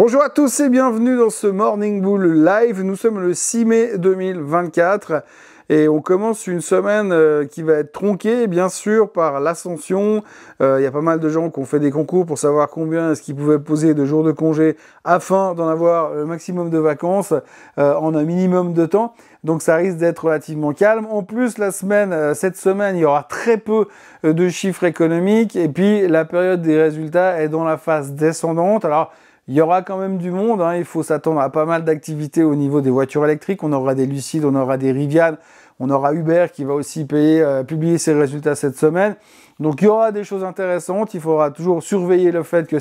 Bonjour à tous et bienvenue dans ce Morning Bull Live. Nous sommes le 6 mai 2024 et on commence une semaine qui va être tronquée bien sûr par l'ascension. Il y a pas mal de gens qui ont fait des concours pour savoir combien est-ce qu'ils pouvaient poser de jours de congé afin d'en avoir le maximum de vacances en un minimum de temps. Donc ça risque d'être relativement calme. En plus, cette semaine, il y aura très peu de chiffres économiques et puis la période des résultats est dans la phase descendante. Alors, il y aura quand même du monde, il faut s'attendre à pas mal d'activités au niveau des voitures électriques. On aura des Lucid, on aura des Rivian, on aura Uber qui va aussi publier ses résultats cette semaine. Donc il y aura des choses intéressantes, il faudra toujours surveiller le fait que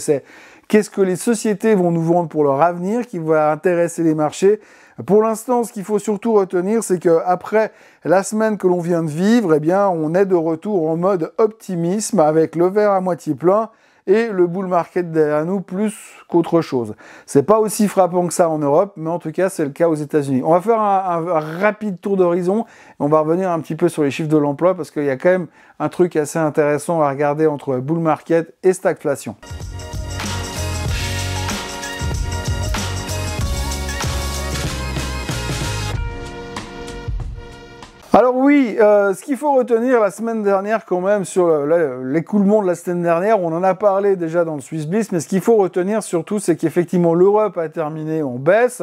qu'est-ce que les sociétés vont nous vendre pour leur avenir, qui va intéresser les marchés. Pour l'instant, ce qu'il faut surtout retenir, c'est qu'après la semaine que l'on vient de vivre, on est de retour en mode optimisme avec le verre à moitié plein et le bull market derrière nous plus qu'autre chose. C'est pas aussi frappant que ça en Europe, mais en tout cas, c'est le cas aux États-Unis. On va faire un rapide tour d'horizon. On va revenir un petit peu sur les chiffres de l'emploi parce qu'il y a quand même un truc assez intéressant à regarder entre bull market et stagflation. Alors oui, ce qu'il faut retenir la semaine dernière quand même sur l'écoulement de la semaine dernière, on en a parlé déjà dans le Swiss Bliss, mais ce qu'il faut retenir surtout, c'est qu'effectivement l'Europe a terminé en baisse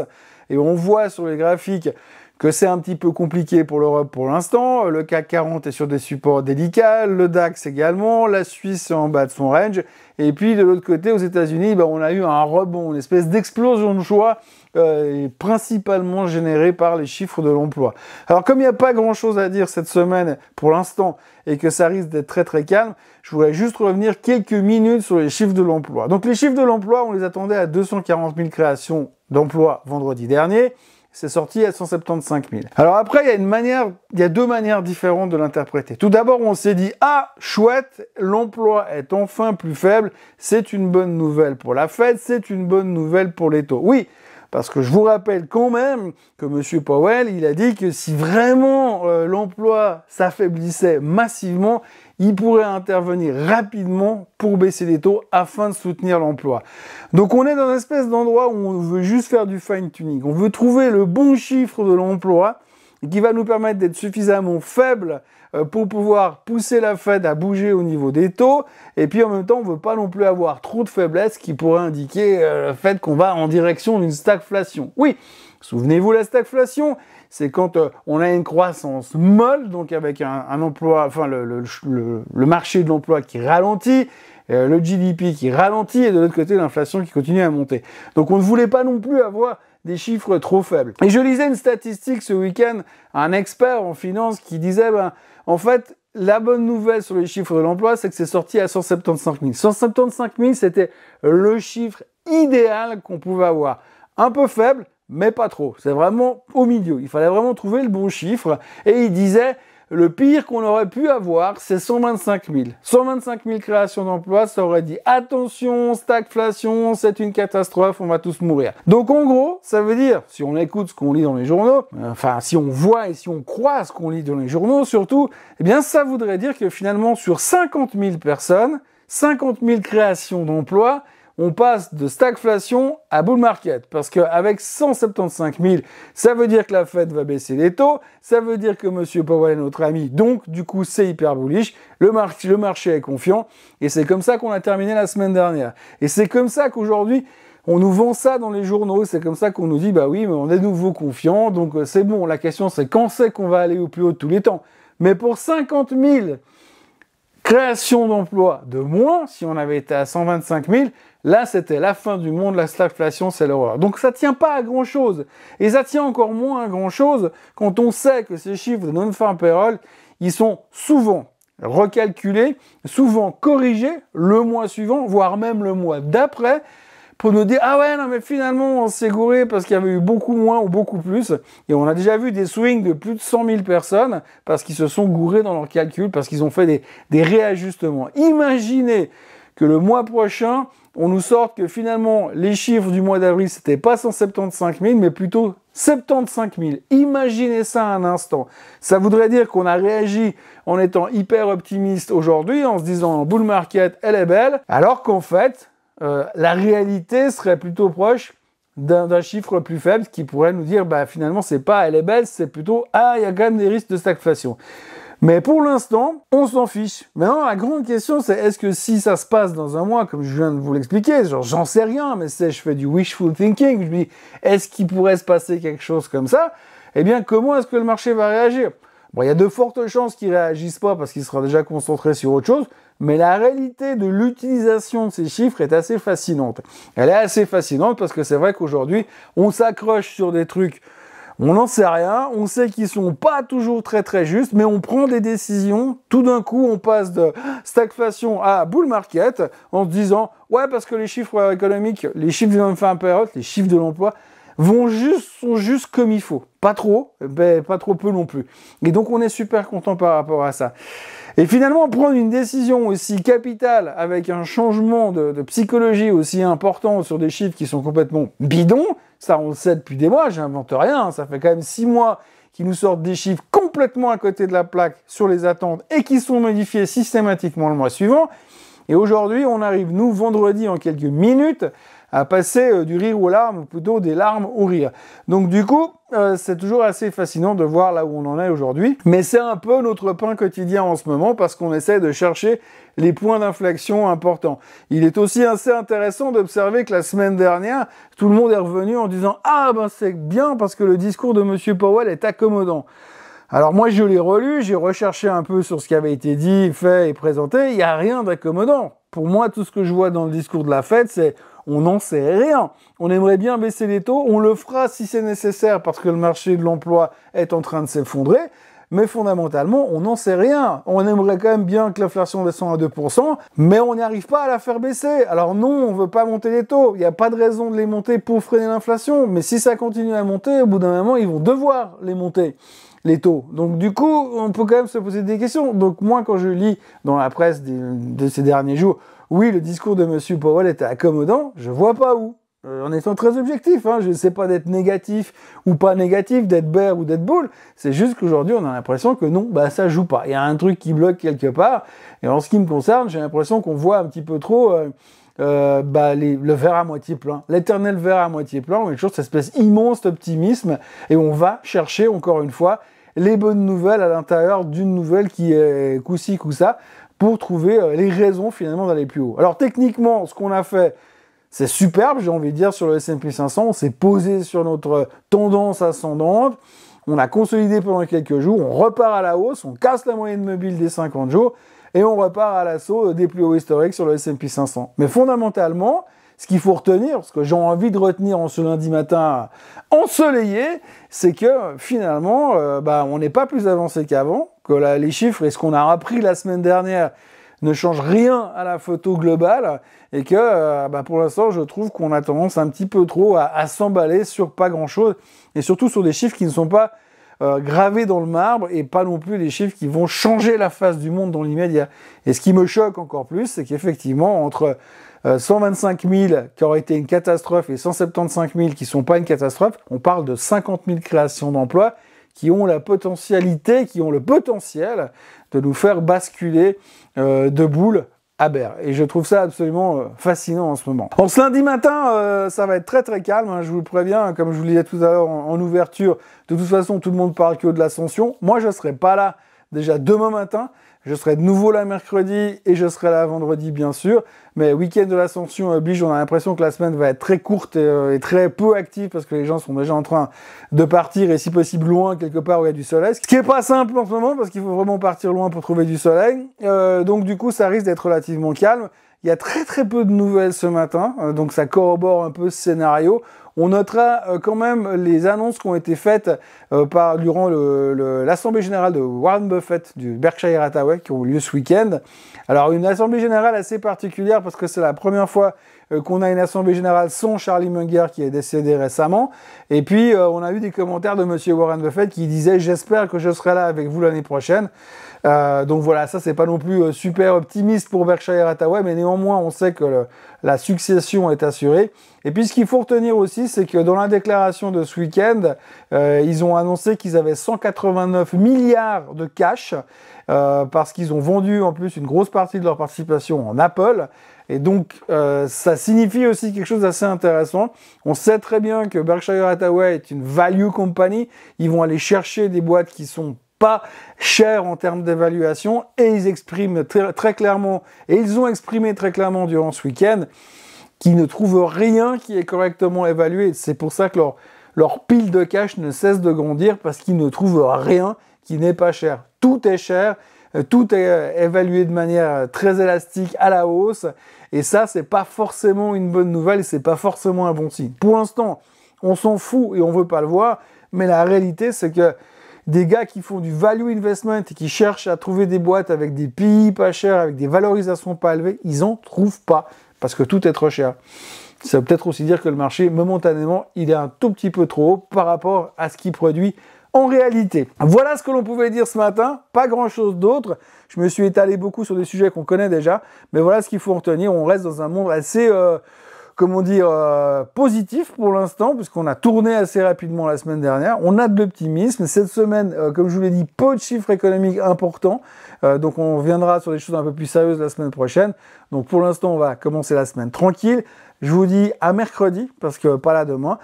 et on voit sur les graphiques que c'est un petit peu compliqué pour l'Europe pour l'instant. Le CAC 40 est sur des supports délicats, le DAX également, la Suisse est en bas de son range. Et puis de l'autre côté, aux États-Unis, on a eu un rebond, une espèce d'explosion de joie, principalement générée par les chiffres de l'emploi. Alors comme il n'y a pas grand-chose à dire cette semaine pour l'instant et que ça risque d'être très très calme, je voudrais juste revenir quelques minutes sur les chiffres de l'emploi. Donc les chiffres de l'emploi, on les attendait à 240 000 créations d'emplois vendredi dernier. C'est sorti à 175 000. Alors après, il y a deux manières différentes de l'interpréter. Tout d'abord, on s'est dit, ah, chouette, l'emploi est enfin plus faible, c'est une bonne nouvelle pour la Fed, c'est une bonne nouvelle pour les taux. Oui, parce que je vous rappelle quand même que M. Powell, il a dit que si vraiment l'emploi s'affaiblissait massivement, il pourrait intervenir rapidement pour baisser les taux afin de soutenir l'emploi. Donc on est dans une espèce d'endroit où on veut juste faire du fine-tuning. On veut trouver le bon chiffre de l'emploi qui va nous permettre d'être suffisamment faible pour pouvoir pousser la Fed à bouger au niveau des taux. Et puis en même temps, on ne veut pas non plus avoir trop de faiblesse qui pourrait indiquer le fait qu'on va en direction d'une stagflation. Oui, souvenez-vous la stagflation, c'est quand on a une croissance molle, donc avec un emploi, enfin le marché de l'emploi qui ralentit, le GDP qui ralentit et de l'autre côté l'inflation qui continue à monter. Donc on ne voulait pas non plus avoir des chiffres trop faibles. Et je lisais une statistique ce week-end, un expert en finance qui disait, en fait, la bonne nouvelle sur les chiffres de l'emploi, c'est que c'est sorti à 175 000. 175 000, c'était le chiffre idéal qu'on pouvait avoir. Un peu faible, mais pas trop. C'est vraiment au milieu. Il fallait vraiment trouver le bon chiffre. Et il disait, le pire qu'on aurait pu avoir, c'est 125 000. 125 000 créations d'emplois, ça aurait dit, attention, stagflation, c'est une catastrophe, on va tous mourir. Donc en gros, ça veut dire, si on écoute ce qu'on lit dans les journaux, enfin si on voit et si on croit ce qu'on lit dans les journaux surtout, ça voudrait dire que finalement sur 50 000 personnes, 50 000 créations d'emplois, on passe de stagflation à bull market. Parce qu'avec 175 000, ça veut dire que la Fed va baisser les taux, ça veut dire que M. Powell est notre ami, donc du coup c'est hyper bullish, le marché est confiant, et c'est comme ça qu'on a terminé la semaine dernière. Et c'est comme ça qu'aujourd'hui, on nous vend ça dans les journaux, c'est comme ça qu'on nous dit, bah oui, mais on est de nouveau confiant, donc c'est bon, la question c'est quand c'est qu'on va aller au plus haut de tous les temps. Mais pour 50 000 créations d'emplois de moins, si on avait été à 125 000, là, c'était la fin du monde, la stagflation, c'est l'horreur. Donc ça tient pas à grand-chose. Et ça tient encore moins à grand-chose quand on sait que ces chiffres de non-farm payroll, ils sont souvent recalculés, souvent corrigés le mois suivant, voire même le mois d'après, pour nous dire « Ah ouais, non mais finalement, on s'est gouré parce qu'il y avait eu beaucoup moins ou beaucoup plus. » Et on a déjà vu des swings de plus de 100 000 personnes parce qu'ils se sont gourés dans leurs calculs, parce qu'ils ont fait des réajustements. Imaginez que le mois prochain, on nous sorte que finalement, les chiffres du mois d'avril, c'était pas 175 000, mais plutôt 75 000. Imaginez ça un instant. Ça voudrait dire qu'on a réagi en étant hyper optimiste aujourd'hui, en se disant « bull market, elle est belle », alors qu'en fait, la réalité serait plutôt proche d'un chiffre plus faible qui pourrait nous dire, bah, finalement, c'est pas elle est belle, c'est plutôt, ah, il y a quand même des risques de stagflation. Mais pour l'instant, on s'en fiche. Maintenant, la grande question, c'est est-ce que si ça se passe dans un mois, comme je viens de vous l'expliquer, genre j'en sais rien, mais je fais du wishful thinking, je me dis, est-ce qu'il pourrait se passer quelque chose comme ça? Eh bien, comment est-ce que le marché va réagir? Bon, il y a de fortes chances qu'il réagisse pas parce qu'il sera déjà concentré sur autre chose, mais la réalité de l'utilisation de ces chiffres est assez fascinante. Elle est assez fascinante parce que c'est vrai qu'aujourd'hui, on s'accroche sur des trucs. On n'en sait rien, on sait qu'ils sont pas toujours très très justes, mais on prend des décisions. Tout d'un coup, on passe de stagflation à bull market en se disant « Ouais, parce que les chiffres économiques, les chiffres de non-farm payroll, les chiffres de l'emploi, sont juste comme il faut. Pas trop, mais pas trop peu non plus. » Et donc, on est super content par rapport à ça. Et finalement, prendre une décision aussi capitale avec un changement de psychologie aussi important sur des chiffres qui sont complètement bidons, ça on le sait depuis des mois, j'invente rien, ça fait quand même 6 mois qu'ils nous sortent des chiffres complètement à côté de la plaque sur les attentes et qui sont modifiés systématiquement le mois suivant. Et aujourd'hui, on arrive, nous, vendredi, en quelques minutes, à passer du rire aux larmes, ou plutôt des larmes au rire. Donc du coup, c'est toujours assez fascinant de voir là où on en est aujourd'hui. Mais c'est un peu notre pain quotidien en ce moment, parce qu'on essaie de chercher les points d'inflexion importants. Il est aussi assez intéressant d'observer que la semaine dernière, tout le monde est revenu en disant « Ah ben c'est bien, parce que le discours de M. Powell est accommodant ». Alors moi, je l'ai relu, j'ai recherché un peu sur ce qui avait été dit, fait et présenté. Il n'y a rien d'accommodant. Pour moi, tout ce que je vois dans le discours de la Fed, c'est on n'en sait rien. On aimerait bien baisser les taux, on le fera si c'est nécessaire parce que le marché de l'emploi est en train de s'effondrer. Mais fondamentalement, on n'en sait rien. On aimerait quand même bien que l'inflation descende à 2%, mais on n'y arrive pas à la faire baisser. Alors non, on ne veut pas monter les taux. Il n'y a pas de raison de les monter pour freiner l'inflation. Mais si ça continue à monter, au bout d'un moment, ils vont devoir les monter, les taux. Donc du coup, on peut quand même se poser des questions. Donc moi, quand je lis dans la presse de ces derniers jours, oui, le discours de M. Powell était accommodant, je vois pas où. En étant très objectif, hein, je ne sais pas d'être négatif ou pas négatif, d'être bear ou d'être bull, c'est juste qu'aujourd'hui on a l'impression que non, bah ça joue pas. Il y a un truc qui bloque quelque part, et en ce qui me concerne, j'ai l'impression qu'on voit un petit peu trop le verre à moitié plein, l'éternel verre à moitié plein, on est toujours cette espèce immense d'optimisme, et on va chercher encore une fois les bonnes nouvelles à l'intérieur d'une nouvelle qui est coup-ci, coup-ça, pour trouver les raisons finalement d'aller plus haut. Alors techniquement, ce qu'on a fait, c'est superbe, j'ai envie de dire, sur le S&P 500. On s'est posé sur notre tendance ascendante. On a consolidé pendant quelques jours. On repart à la hausse. On casse la moyenne mobile des 50 jours. Et on repart à l'assaut des plus hauts historiques sur le S&P 500. Mais fondamentalement, ce qu'il faut retenir, ce que j'ai envie de retenir en ce lundi matin ensoleillé, c'est que finalement, on n'est pas plus avancé qu'avant, que les chiffres et ce qu'on a appris la semaine dernière ne changent rien à la photo globale, et que pour l'instant, je trouve qu'on a tendance un petit peu trop à s'emballer sur pas grand-chose, et surtout sur des chiffres qui ne sont pas gravés dans le marbre, et pas non plus des chiffres qui vont changer la face du monde dans l'immédiat. Et ce qui me choque encore plus, c'est qu'effectivement, entre 125 000 qui auraient été une catastrophe et 175 000 qui ne sont pas une catastrophe, on parle de 50 000 créations d'emplois qui ont la potentialité, qui ont le potentiel de nous faire basculer de boule à bear. Et je trouve ça absolument fascinant en ce moment. En ce lundi matin, ça va être très très calme, hein, je vous le préviens, comme je vous le disais tout à l'heure en ouverture, de toute façon tout le monde parle que de l'ascension. Moi je ne serai pas là déjà demain matin, je serai de nouveau là mercredi et je serai là vendredi bien sûr, mais week-end de l'ascension oblige, on a l'impression que la semaine va être très courte et très peu active parce que les gens sont déjà en train de partir et si possible loin quelque part où il y a du soleil, ce qui est pas simple en ce moment parce qu'il faut vraiment partir loin pour trouver du soleil, donc du coup ça risque d'être relativement calme. Il y a très très peu de nouvelles ce matin, donc ça corrobore un peu ce scénario. On notera quand même les annonces qui ont été faites durant l'Assemblée Générale de Warren Buffett du Berkshire Hathaway qui ont eu lieu ce week-end. Alors une Assemblée Générale assez particulière parce que c'est la première fois qu'on a une Assemblée Générale sans Charlie Munger qui est décédé récemment. Et puis on a eu des commentaires de Monsieur Warren Buffett qui disait « J'espère que je serai là avec vous l'année prochaine ». Donc voilà, ça c'est pas non plus super optimiste pour Berkshire Hathaway, mais néanmoins on sait que la succession est assurée. Et puis ce qu'il faut retenir aussi, c'est que dans la déclaration de ce week-end, ils ont annoncé qu'ils avaient 189 milliards de cash, parce qu'ils ont vendu en plus une grosse partie de leur participation en Apple. Et donc, ça signifie aussi quelque chose d'assez intéressant. On sait très bien que Berkshire Hathaway est une value company. Ils vont aller chercher des boîtes qui sont pas chères en termes d'évaluation et ils expriment très clairement, et ils ont exprimé très clairement durant ce week-end, qu'ils ne trouvent rien qui est correctement évalué. C'est pour ça que leur pile de cash ne cesse de grandir parce qu'ils ne trouvent rien qui n'est pas cher. Tout est cher. Tout est évalué de manière très élastique à la hausse et ça c'est pas forcément une bonne nouvelle, c'est pas forcément un bon signe. Pour l'instant, on s'en fout et on veut pas le voir, mais la réalité c'est que des gars qui font du value investment et qui cherchent à trouver des boîtes avec des PI pas chers, avec des valorisations pas élevées, ils en trouvent pas parce que tout est trop cher. Ça veut peut-être aussi dire que le marché momentanément, il est un tout petit peu trop haut par rapport à ce qu'il produit en réalité. Voilà ce que l'on pouvait dire ce matin, pas grand chose d'autre. Je me suis étalé beaucoup sur des sujets qu'on connaît déjà, mais voilà ce qu'il faut retenir. On reste dans un monde assez, comment dire, positif pour l'instant, puisqu'on a tourné assez rapidement la semaine dernière. On a de l'optimisme. Cette semaine, comme je vous l'ai dit, peu de chiffres économiques importants. Donc on reviendra sur des choses un peu plus sérieuses la semaine prochaine. Donc pour l'instant, on va commencer la semaine tranquille. Je vous dis à mercredi, parce que pas là demain.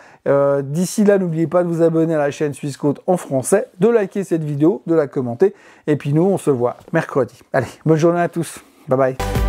D'ici là, n'oubliez pas de vous abonner à la chaîne Suisse Côte en français, de liker cette vidéo, de la commenter. Et puis nous, on se voit mercredi. Allez, bonne journée à tous. Bye bye.